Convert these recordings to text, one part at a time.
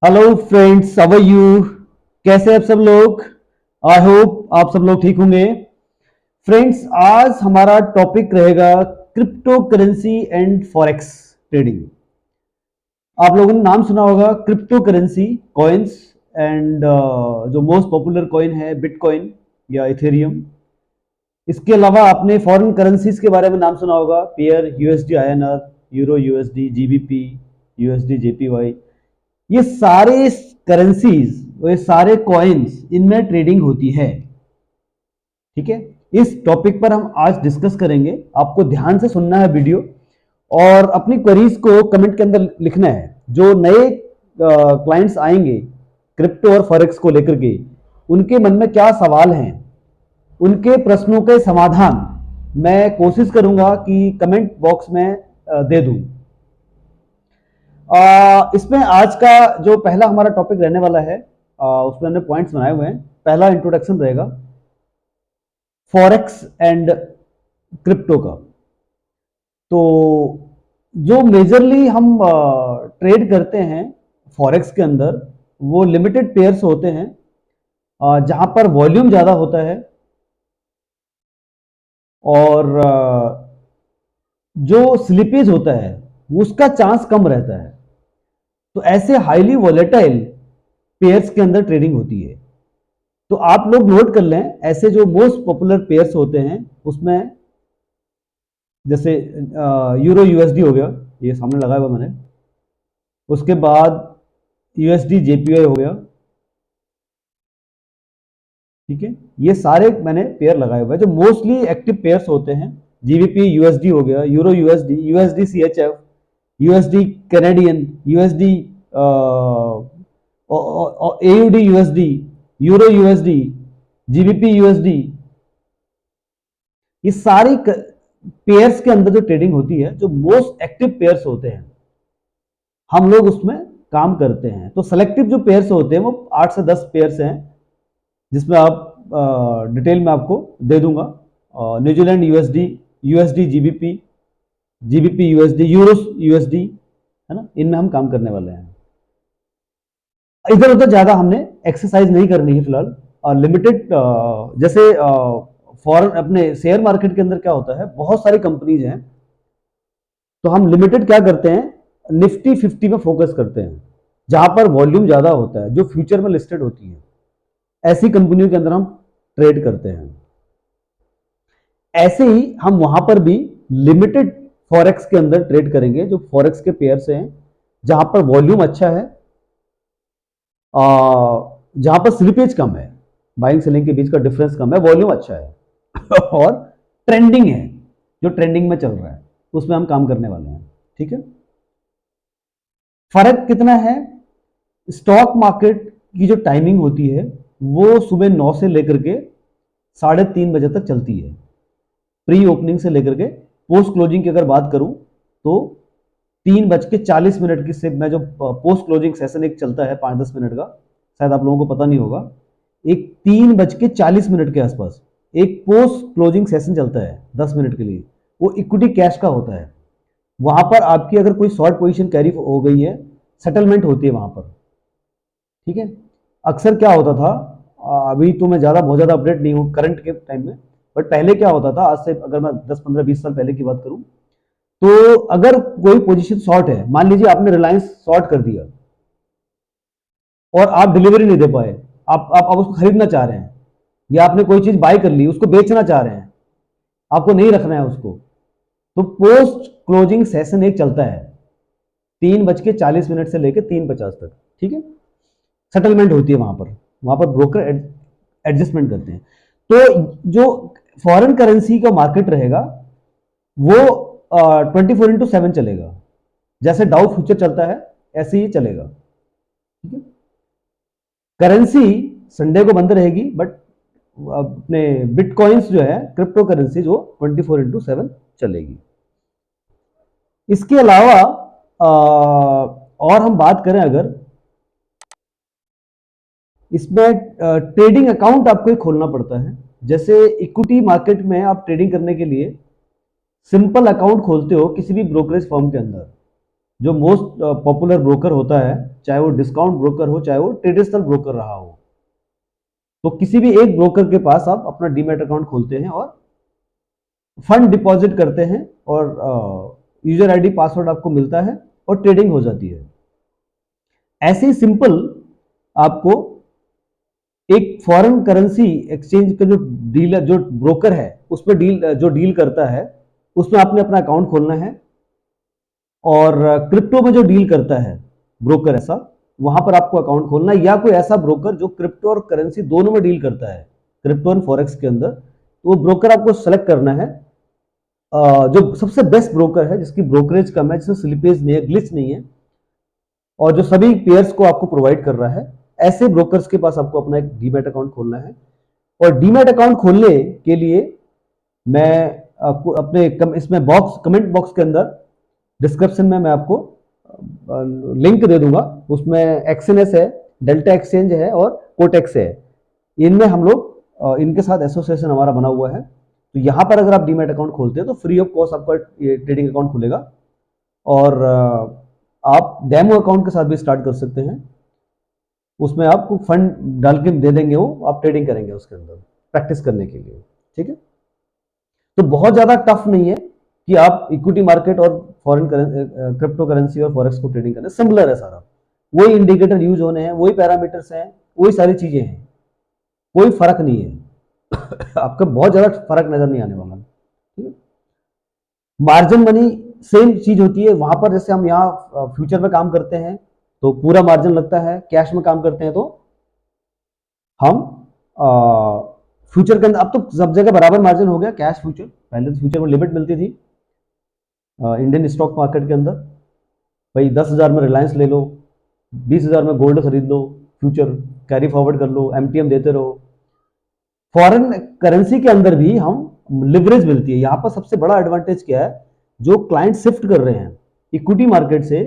Hello friends, how are you? कैसे हैं आप सब लोग? आई होप आप सब लोग ठीक होंगे। फ्रेंड्स, आज हमारा टॉपिक रहेगा crypto currency and forex trading. आप लोगों ने नाम सुना होगा क्रिप्टो करेंसी कॉइन्स एंड जो मोस्ट पॉपुलर कॉइन है बिटकॉइन या इथेरियम। इसके अलावा आपने फॉरेन करेंसीज के बारे में नाम सुना होगा, pair USD INR, euro USD GBP, USD JPY. ये सारे करेंसीज, ये सारे कॉइन्स, इनमें ट्रेडिंग होती है। ठीक है, इस टॉपिक पर हम आज डिस्कस करेंगे। आपको ध्यान से सुनना है वीडियो और अपनी क्वेरीज को कमेंट के अंदर लिखना है। जो नए क्लाइंट्स आएंगे क्रिप्टो और फॉरेक्स को लेकर के, उनके मन में क्या सवाल हैं, उनके प्रश्नों के समाधान मैं कोशिश करूंगा कि कमेंट बॉक्स में दे दूं। इसमें आज का जो पहला हमारा टॉपिक रहने वाला है, उसमें हमने पॉइंट्स बनाए हुए हैं। पहला इंट्रोडक्शन रहेगा फॉरेक्स एंड क्रिप्टो का। तो जो मेजरली हम ट्रेड करते हैं फॉरेक्स के अंदर, वो लिमिटेड पेयर्स होते हैं, जहां पर वॉल्यूम ज़्यादा होता है और जो स्लिपेज होता है उसका चांस कम रहता है। तो ऐसे हाईली वॉलेटाइल पेयर्स के अंदर ट्रेडिंग होती है। तो आप लोग नोट कर लें, ऐसे जो मोस्ट पॉपुलर पेयर्स होते हैं उसमें जैसे यूरो यूएसडी हो गया, ये सामने लगाया हुआ मैंने। उसके बाद यूएसडी जेपीवाई हो गया। ठीक है, ये सारे मैंने पेयर लगाए हुए हैं जो मोस्टली एक्टिव पेयर्स होते हैं। जीबीपी यूएसडी हो गया, euro USD, USD CHF, USD Canadian, USD AUD USD, euro USD, GBP USD. ये सारी पेयर्स के अंदर जो ट्रेडिंग होती है, जो मोस्ट एक्टिव पेयर्स होते हैं, हम लोग उसमें काम करते हैं। तो सेलेक्टिव जो पेयर्स होते हैं वो 8 से 10 पेयर्स हैं, जिसमें आप डिटेल में आपको दे दूंगा। New Zealand USD, USD GBP, GBP USD, euro USD, है ना, इनमें हम काम करने वाले हैं। इधर उधर ज्यादा हमने एक्सरसाइज नहीं करनी है फिलहाल, लिमिटेड। जैसे फॉरेन अपने शेयर मार्केट के अंदर क्या होता है, बहुत सारी कंपनीज हैं, तो हम लिमिटेड क्या करते हैं, निफ्टी 50 में फोकस करते हैं, जहां पर वॉल्यूम ज्यादा होता है, जो फ्यूचर में लिस्टेड होती है। ऐसी कंपनियों के अंदर हम ट्रेड करते हैं। ऐसे ही हम वहां पर भी लिमिटेड फॉरेक्स के अंदर ट्रेड करेंगे, जो फॉरेक्स के पेयर्स हैं, जहां पर वॉल्यूम अच्छा है, जहां पर स्लिपेज कम है, बाइंग सेलिंग के बीच का डिफरेंस कम है, वॉल्यूम अच्छा है और ट्रेंडिंग है, जो ट्रेंडिंग में चल रहा है, उसमें हम काम करने वाले हैं। ठीक है, फर्क कितना है? स्टॉक मार्केट की जो टाइमिंग होती है वो सुबह 9 से लेकर के 3:30 बजे तक चलती है, प्री ओपनिंग से लेकर के पोस्ट क्लोजिंग की अगर बात करूं तो 3:40 की से मैं जो पोस्ट क्लोजिंग सेशन एक चलता है 5-10 मिनट का, शायद आप लोगों को पता नहीं होगा। एक 3:40 के आसपास एक पोस्ट क्लोजिंग सेशन चलता है 10 मिनट के लिए, वो इक्विटी कैश का होता है। वहां पर आपकी अगर कोई शॉर्ट पोजीशन कैरी हो गई है, सेटलमेंट होती है वहां पर। ठीक है, अक्सर क्या होता था, अभी तो मैं बहुत ज्यादा अपडेट नहीं हूँ करंट के टाइम में, बट पहले क्या होता था, आज से अगर मैं 10-15-20 साल पहले की बात करूं, तो अगर कोई पोजीशन शॉर्ट है, मान लीजिए आपने रिलायंस शॉर्ट कर दिया और आप डिलीवरी नहीं दे पाए, आप उसको खरीदना चाह रहे हैं, या आपने कोई चीज बाय कर ली उसको बेचना चाह रहे हैं, आपको नहीं रखना है उसको, तो पोस्ट क्लोजिंग सेशन एक चलता है 3:40 से लेकर 3:50 तक। ठीक है, सेटलमेंट होती है वहां पर ब्रोकर एडजस्टमेंट करते हैं। तो जो फॉरेन करेंसी का मार्केट रहेगा वो 24/7 चलेगा, जैसे डाउ फ्यूचर चलता है ऐसे ही चलेगा। ठीक है, करेंसी संडे को बंद रहेगी, बट अपने बिटकॉइंस जो है, क्रिप्टो करेंसी, जो 24/7 चलेगी। इसके अलावा और हम बात करें अगर, इसमें ट्रेडिंग अकाउंट आपको एक खोलना पड़ता है। जैसे इक्विटी मार्केट में आप ट्रेडिंग करने के लिए सिंपल अकाउंट खोलते हो किसी भी ब्रोकरेज फर्म के अंदर, जो मोस्ट पॉपुलर ब्रोकर होता है, चाहे वो डिस्काउंट ब्रोकर हो, चाहे वो ट्रेडिशनल ब्रोकर रहा हो, तो किसी भी एक ब्रोकर के पास आप अपना डीमैट अकाउंट खोलते हैं और फंड डिपॉजिट करते हैं और यूजर आईडी पासवर्ड आपको मिलता है और ट्रेडिंग हो जाती है। ऐसे ही सिंपल आपको एक फॉरेन करेंसी एक्सचेंज का जो डीलर, जो ब्रोकर है, उसमें जो डील करता है, उसमें आपने अपना अकाउंट खोलना है। और क्रिप्टो में जो डील करता है ब्रोकर ऐसा, वहां पर आपको अकाउंट खोलना है, या कोई ऐसा ब्रोकर जो क्रिप्टो और करेंसी दोनों में डील करता है, क्रिप्टो एंड फॉरेक्स के अंदर, तो वो ब्रोकर आपको सेलेक्ट करना है। जो सबसे बेस्ट ब्रोकर है, जिसकी ब्रोकरेज कम है, जिसमें स्लिपेज नहीं है, ग्लिच नहीं है, और जो सभी पेयर्स को आपको प्रोवाइड कर रहा है, ऐसे ब्रोकर्स के पास आपको अपना एक डीमैट अकाउंट खोलना है। और डीमैट अकाउंट खोलने के लिए मैं आपको अपने इसमें कमेंट बॉक्स के अंदर डिस्क्रिप्शन में मैं आपको लिंक दे दूंगा। उसमें एक्सएनएस है, डेल्टा एक्सचेंज है और कोटेक्स है। इनमें हम लोग इनके साथ एसोसिएशन हमारा बना हुआ है। तो यहाँ पर अगर आप डीमैट अकाउंट खोलते हैं तो फ्री ऑफ कॉस्ट आपका ये ट्रेडिंग अकाउंट खुलेगा, और आप डेमो अकाउंट के साथ भी स्टार्ट कर सकते हैं। उसमें आपको फंड डाल के दे देंगे, वो आप ट्रेडिंग करेंगे उसके अंदर प्रैक्टिस करने के लिए। ठीक है, तो बहुत ज्यादा टफ नहीं है कि आप इक्विटी मार्केट और फॉरेन क्रिप्टो करेंसी और फॉरेक्स को ट्रेडिंग करें। सिमिलर है सारा, वही इंडिकेटर यूज होने हैं, वही पैरामीटर्स हैं, वही सारी चीजें हैं, कोई फर्क नहीं है। आपका बहुत ज्यादा फर्क नजर नहीं आने वाला। ठीक है, मार्जिन मनी सेम चीज होती है। वहां पर जैसे हम यहाँ फ्यूचर में काम करते हैं तो पूरा मार्जिन लगता है, कैश में काम करते हैं तो हम फ्यूचर के अंदर, अब तो सब जगह बराबर मार्जिन हो गया कैश फ्यूचर। पहले तो फ्यूचर में लिमिट मिलती थी इंडियन स्टॉक मार्केट के अंदर, भाई 10,000 में रिलायंस ले लो, 20,000 में गोल्ड खरीद लो, फ्यूचर कैरी फॉरवर्ड कर लो, एमटीएम देते रहो। फॉरेन करेंसी के अंदर भी हम लिवरेज मिलती है। यहाँ पर सबसे बड़ा एडवांटेज क्या है, जो क्लाइंट शिफ्ट कर रहे हैं इक्विटी मार्केट से,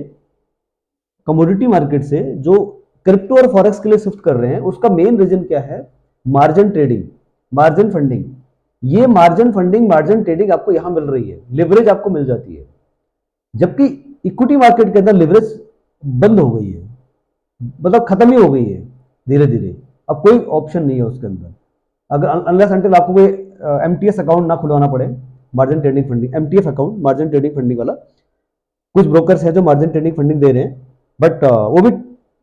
कमोडिटी मार्केट से, जो क्रिप्टो और फॉरेक्स के लिए शिफ्ट कर रहे हैं, उसका मेन रीजन क्या है, मार्जिन ट्रेडिंग, मार्जिन फंडिंग। ये मार्जिन फंडिंग, मार्जिन ट्रेडिंग आपको यहां मिल रही है, लिवरेज आपको मिल जाती है। जबकि इक्विटी मार्केट के अंदर लिवरेज बंद हो गई है, मतलब खत्म ही हो गई है धीरे धीरे। अब कोई ऑप्शन नहीं है उसके अंदर, अगर अनलेस अंटिल आपको कोई एमटीएस अकाउंट ना खुलवाना पड़े, margin trading funding, MTF account, margin trading funding वाला। कुछ ब्रोकर्स हैं जो मार्जिन ट्रेडिंग फंडिंग दे रहे हैं, बट वो भी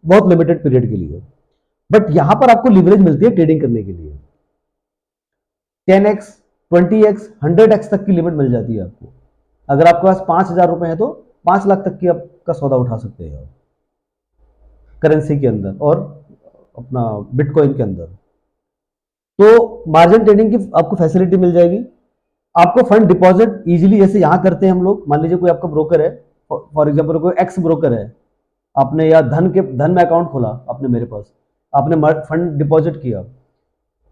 बहुत लिमिटेड पीरियड के लिए। बट यहां पर आपको लिवरेज मिलती है ट्रेडिंग करने के लिए, 10x, 20x, 100x तक की लिमिट मिल जाती है आपको। अगर आपके पास 5,000 रुपए है तो 5 लाख तक की आपका सौदा उठा सकते हैं आप करेंसी के अंदर और अपना बिटकॉइन के अंदर। तो मार्जिन ट्रेडिंग की आपको फैसिलिटी मिल जाएगी। आपको फंड डिपॉजिट इजीली, जैसे यहां करते हैं हम लोग, मान लीजिए कोई आपका ब्रोकर है, फॉर एग्जांपल कोई एक्स ब्रोकर है, आपने या धन में अकाउंट खोला आपने मेरे पास, आपने फंड डिपॉजिट किया।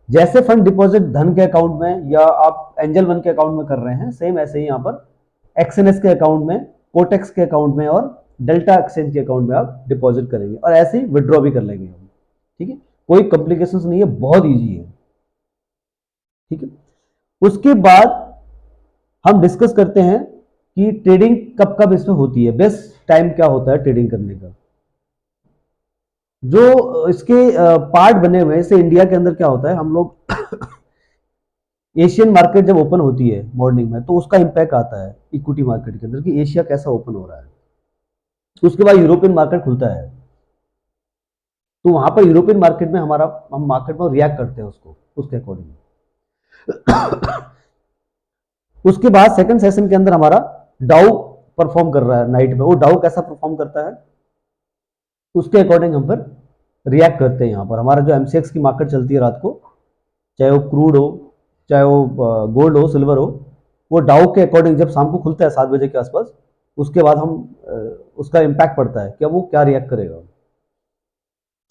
जैसे फंड डिपॉजिट धन के अकाउंट में या आप एंजल वन के अकाउंट में कर रहे हैं, सेम ऐसे ही यहाँ पर एक्सएनएस के अकाउंट में, कोटेक्स के अकाउंट में और डेल्टा एक्सचेंज के अकाउंट में आप डिपॉजिट करेंगे, और ऐसे ही विड्रॉ भी कर लेंगे हम। ठीक है, कोई कॉम्प्लिकेशंस नहीं है, बहुत ईजी है। ठीक है, उसके बाद हम डिस्कस करते हैं कि ट्रेडिंग कब कब इसमें होती है, बेस्ट टाइम क्या होता है ट्रेडिंग करने का। जो इसके पार्ट बने हुए हैं, जैसे इंडिया के अंदर क्या होता है, हम लोग एशियन मार्केट जब ओपन होती है मॉर्निंग में, तो उसका इंपैक्ट आता है इक्विटी मार्केट के अंदर कि एशिया कैसा ओपन हो रहा है। उसके बाद यूरोपियन मार्केट खुलता है, तो वहां पर यूरोपियन मार्केट में हम मार्केट में रिएक्ट करते हैं उसको, उसके अकॉर्डिंग। उसके बाद सेकंड सेशन के अंदर हमारा डाउ परफॉर्म कर रहा है नाइट में, वो डाउ कैसा परफॉर्म करता है उसके अकॉर्डिंग हम फिर रिएक्ट करते हैं। यहाँ पर हमारा जो एमसीएक्स की मार्केट चलती है रात को, चाहे वो क्रूड हो, चाहे वो गोल्ड हो, सिल्वर हो, वो डाउ के अकॉर्डिंग जब शाम को खुलता है 7 बजे के आसपास, उसके बाद हम उसका इंपैक्ट पड़ता है कि वो क्या रिएक्ट करेगा।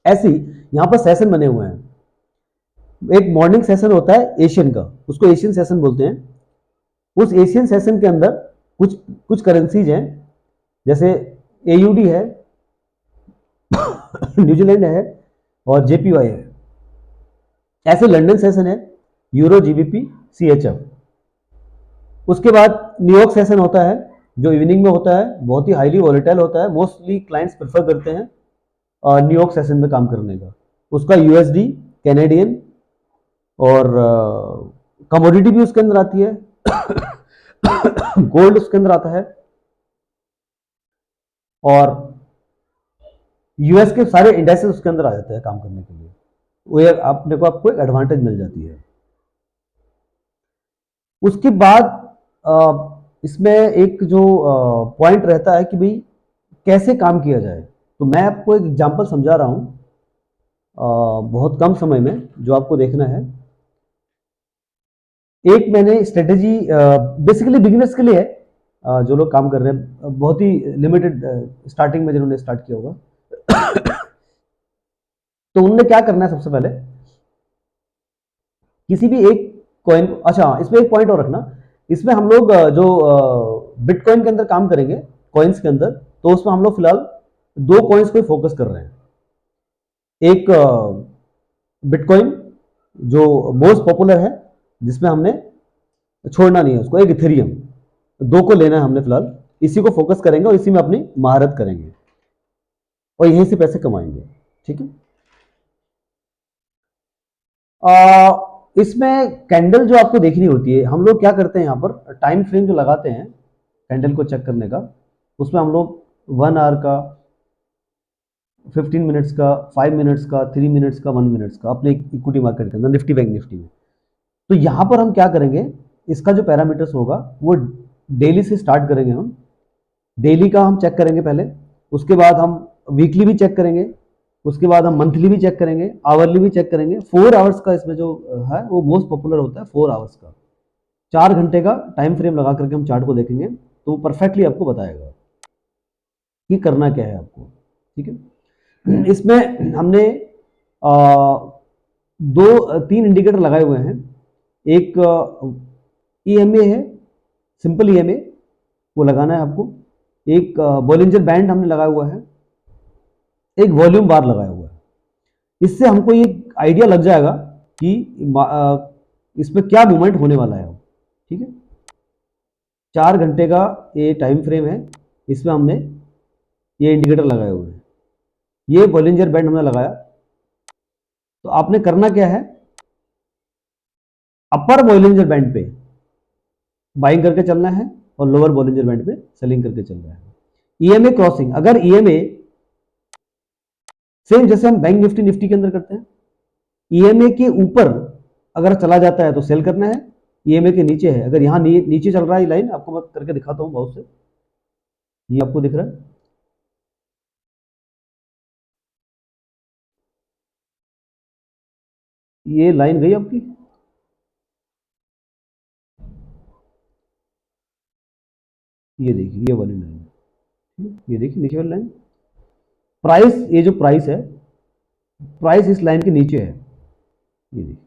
ऐसे ही यहाँ पर सेशन बने हुए हैं। एक मॉर्निंग सेशन होता है एशियन का, उसको एशियन सेशन बोलते हैं। उस एशियन सेशन के अंदर कुछ कुछ करेंसीज हैं, जैसे एयूडी है, न्यूजीलैंड है और जेपीवाई है। ऐसे लंदन सेशन है, यूरो, जीबीपी, सीएचएफ। उसके बाद न्यूयॉर्क सेशन होता है, जो इवनिंग में होता है बहुत ही हाईली वॉलेटाइल होता है। मोस्टली क्लाइंट्स प्रेफर करते हैं न्यूयॉर्क सेशन में काम करने का। उसका यूएसडी, कैनेडियन और कमोडिटी भी उसके अंदर आती है। गोल्ड उसके अंदर आता है और यूएस के सारे इंडेक्सेस उसके अंदर आ जाते हैं काम करने के लिए। वो आपने को आपको एक एडवांटेज मिल जाती है। उसके बाद इसमें एक जो पॉइंट रहता है कि भाई कैसे काम किया जाए, तो मैं आपको एक एग्जांपल समझा रहा हूं बहुत कम समय में जो आपको देखना है। एक मैंने स्ट्रेटेजी बेसिकली बिगिनर्स के लिए है, जो लोग काम कर रहे हैं, बहुत ही लिमिटेड स्टार्टिंग में जिन्होंने स्टार्ट किया होगा। तो उनने क्या करना है, सबसे पहले किसी भी एक कॉइन, अच्छा इसमें एक पॉइंट और रखना, इसमें हम लोग जो बिटकॉइन के अंदर काम करेंगे, कॉइन्स के अंदर, तो उसमें हम लोग फिलहाल दो कॉइन्स को फोकस कर रहे हैं। एक बिटकॉइन जो मोस्ट पॉपुलर है, जिसमें हमने छोड़ना नहीं है उसको, एक इथेरियम, दो को लेना है हमने फिलहाल, इसी को फोकस करेंगे और इसी में अपनी महारत करेंगे और यहीं से पैसे कमाएंगे। ठीक है। इसमें कैंडल जो आपको देखनी होती है, हम लोग क्या करते हैं यहाँ पर टाइम फ्रेम जो लगाते हैं कैंडल को चेक करने का, उसमें हम लोग 1 आवर का, 15 मिनट्स का, 5 मिनट्स का, 3 मिनट्स का, 1 मिनट्स का, अपने इक्विटी मार्केट के अंदर निफ्टी बैंक निफ्टी में। तो यहाँ पर हम क्या करेंगे, इसका जो पैरामीटर्स होगा वो डेली से स्टार्ट करेंगे। हम डेली का हम चेक करेंगे पहले, उसके बाद हम वीकली भी चेक करेंगे, उसके बाद हम मंथली भी चेक करेंगे, आवरली भी चेक करेंगे। 4 आवर्स का इसमें जो है वो मोस्ट पॉपुलर होता है, 4 आवर्स का, 4 घंटे का टाइम फ्रेम लगा करके हम चार्ट को देखेंगे तो परफेक्टली आपको बताएगा कि करना क्या है आपको। ठीक है। इसमें हमने दो तीन इंडिकेटर लगाए हुए हैं। एक ईएमए है, सिंपल ईएमए, वो लगाना है आपको। एक बॉलिंजर बैंड हमने लगाया हुआ है, एक वॉल्यूम बार लगाया हुआ है। इससे हमको ये आइडिया लग जाएगा कि इसमें क्या मूवमेंट होने वाला है। ठीक है। 4 घंटे का ये टाइम फ्रेम है, इसमें हमने ये इंडिकेटर लगाए हुए हैं, ये बॉलिंजर बैंड हमने लगाया। तो आपने करना क्या है, अपर बॉलिंजर बैंड पे बाइंग करके चलना है और लोअर बॉलिंजर बैंड पे सेलिंग करके चलना है। ईएमए क्रॉसिंग, अगर ईएमए सेम जैसे हम बैंक निफ्टी निफ्टी के अंदर करते हैं, ईएमए के ऊपर अगर चला जाता है तो सेल करना है, ईएमए के नीचे है, अगर यहां नीचे चल रहा है लाइन, आपको मैं करके दिखाता हूं बहुत से, ये आपको दिख रहा है, ये लाइन गई आपकी, ये देखिए ये वाली लाइन, ये देखिए नीचे वाली लाइन, प्राइस, ये जो प्राइस है, प्राइस इस लाइन के नीचे है, ये देखिए।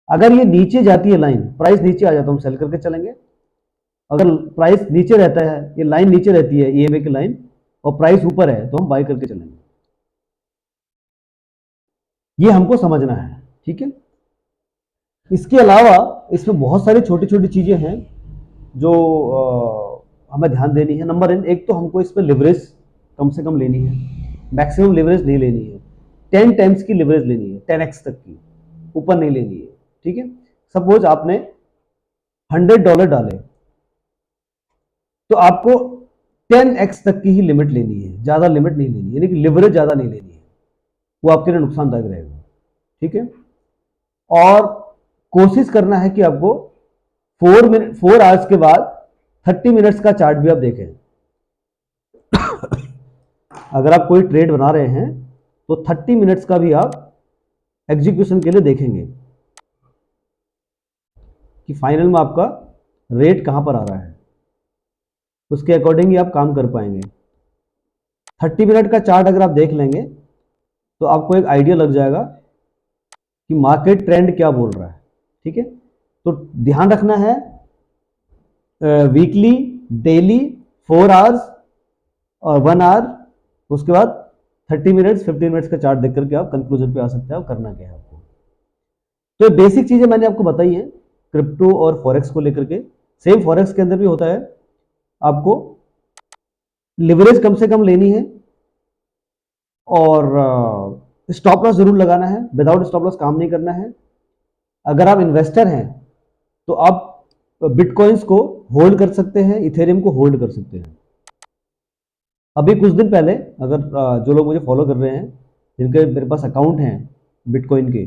अगर ये नीचे जाती है लाइन, प्राइस नीचे आ जाता है, हम सेल करके चलेंगे। अगर प्राइस नीचे रहता है, ये लाइन नीचे रहती है ईएमए की लाइन, और प्राइस ऊपर है, तो हम बाय करके चलेंगे। ये हमको समझना है। ठीक है। इसके अलावा इसमें बहुत सारी छोटी छोटी चीजें हैं जो हमें ध्यान देनी है। नंबर एक तो हमको इसमें लिवरेज कम से कम लेनी है, मैक्सिमम लिवरेज नहीं लेनी है, 10 टाइम्स की लिवरेज लेनी है, 10x तक की, ऊपर नहीं लेनी है। ठीक है। सपोज आपने $100 डाले, तो आपको 10x तक की ही लिमिट लेनी है, ज्यादा लिमिट नहीं लेनी है, यानी कि लिवरेज ज्यादा नहीं लेनी है, वो आपके लिए नुकसानदायक रहेगा। ठीक है। और कोशिश करना है कि आपको 4 आवर्स के बाद 30 मिनट्स का चार्ट भी आप देखें। अगर आप कोई ट्रेड बना रहे हैं तो 30 मिनट्स का भी आप एग्जीक्यूशन के लिए देखेंगे कि फाइनल में आपका रेट कहां पर आ रहा है, उसके अकॉर्डिंग ही आप काम कर पाएंगे। 30 मिनट का चार्ट अगर आप देख लेंगे तो आपको एक आइडिया लग जाएगा कि मार्केट ट्रेंड क्या बोल रहा है। ठीक है। तो ध्यान रखना है, वीकली, डेली, 4 आवर्स और 1 आवर, उसके बाद 30 मिनट्स, 15 मिनट्स का चार्ट देख करके आप कंक्लूजन पे आ सकते हैं करना क्या है आपको। तो बेसिक चीजें मैंने आपको बताई हैं क्रिप्टो और फॉरेक्स को लेकर के। सेम फॉरेक्स के अंदर भी होता है आपको लिवरेज कम से कम लेनी है और स्टॉप लॉस जरूर लगाना है। विदाउट स्टॉप लॉस काम नहीं करना है। अगर आप इन्वेस्टर हैं तो आप बिटकॉइंस को होल्ड कर सकते हैं, इथेरियम को होल्ड कर सकते हैं। अभी कुछ दिन पहले, अगर जो लोग मुझे फॉलो कर रहे हैं, जिनके मेरे पास अकाउंट हैं बिटकॉइन के,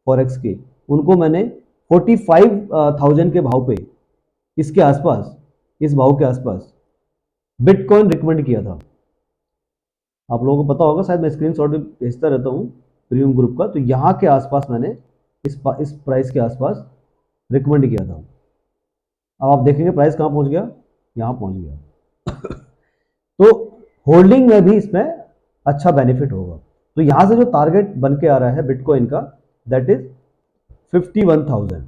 फॉरेक्स के, उनको मैंने 45,000 के भाव पे, इसके आसपास, इस भाव के आसपास बिटकॉइन रिकमेंड किया था। आप लोगों को पता होगा, शायद मैं स्क्रीनशॉट भी भेजता रहता हूँ प्रीमियम ग्रुप का। तो यहाँ के आसपास मैंने इस प्राइस के आसपास रिकमेंड किया था। अब आप देखेंगे प्राइस कहाँ पहुँच गया, यहाँ पहुँच गया। तो होल्डिंग में भी इसमें अच्छा बेनिफिट होगा। तो यहाँ से जो टारगेट बन के आ रहा है बिटकॉइन का, दैट इज 51,000।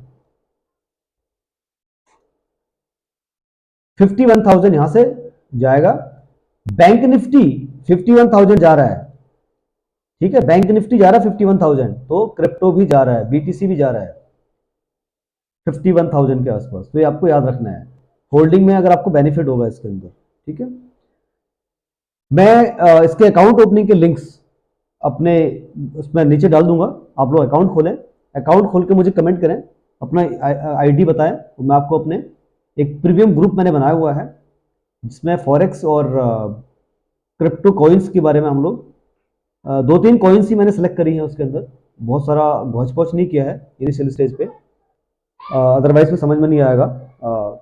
51,000 यहां से जाएगा। बैंक निफ्टी 51,000 जा रहा है, ठीक है, बैंक निफ्टी जा रहा है 51,000, तो क्रिप्टो भी जा रहा है, बीटीसी भी जा रहा है 51,000 के आसपास। तो ये आपको याद रखना है, होल्डिंग में अगर आपको बेनिफिट होगा इसके अंदर, ठीक है। मैं इसके अकाउंट ओपनिंग के लिंक्स अपने उसमें नीचे डाल दूंगा। आप लोग अकाउंट खोलें, अकाउंट खोल के मुझे कमेंट करें, अपना आईडी बताएं, तो मैं आपको अपने एक प्रीमियम ग्रुप मैंने बनाया हुआ है जिसमें फॉरेक्स और क्रिप्टो कॉइन्स के बारे में हम लोग, दो तीन कॉइन्स ही मैंने सेलेक्ट करी हैं उसके अंदर, बहुत सारा भौच पौच नहीं किया है इनिशियल स्टेज पे, अदरवाइज में समझ में नहीं आएगा।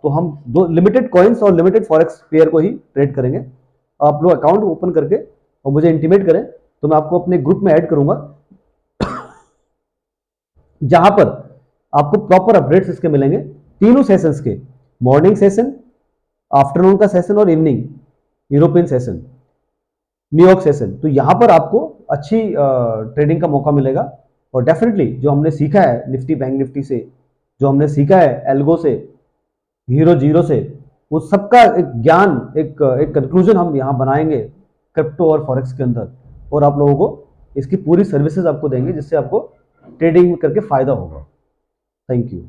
तो हम दो लिमिटेड कॉइन्स और लिमिटेड फॉरेक्स पेयर को ही ट्रेड करेंगे। आप लोग अकाउंट ओपन करके और मुझे इंटीमेट करें, तो मैं आपको अपने ग्रुप में ऐड करूंगा, जहां पर आपको प्रॉपर अपडेट्स इसके मिलेंगे, तीनों सेशंस के, मॉर्निंग सेशन, आफ्टरनून का सेशन और evening European session, New York session. तो यहां पर आपको अच्छी ट्रेडिंग का मौका मिलेगा। और डेफिनेटली जो हमने सीखा है निफ्टी बैंक निफ्टी से, जो हमने सीखा है एल्गो से, हीरो जीरो से, वो सबका एक ज्ञान, एक कंक्लूजन हम यहाँ बनाएंगे क्रिप्टो और फॉरेक्स के अंदर, और आप लोगों को इसकी पूरी सर्विसेज आपको देंगे, जिससे आपको ट्रेडिंग करके फायदा होगा। Thank you.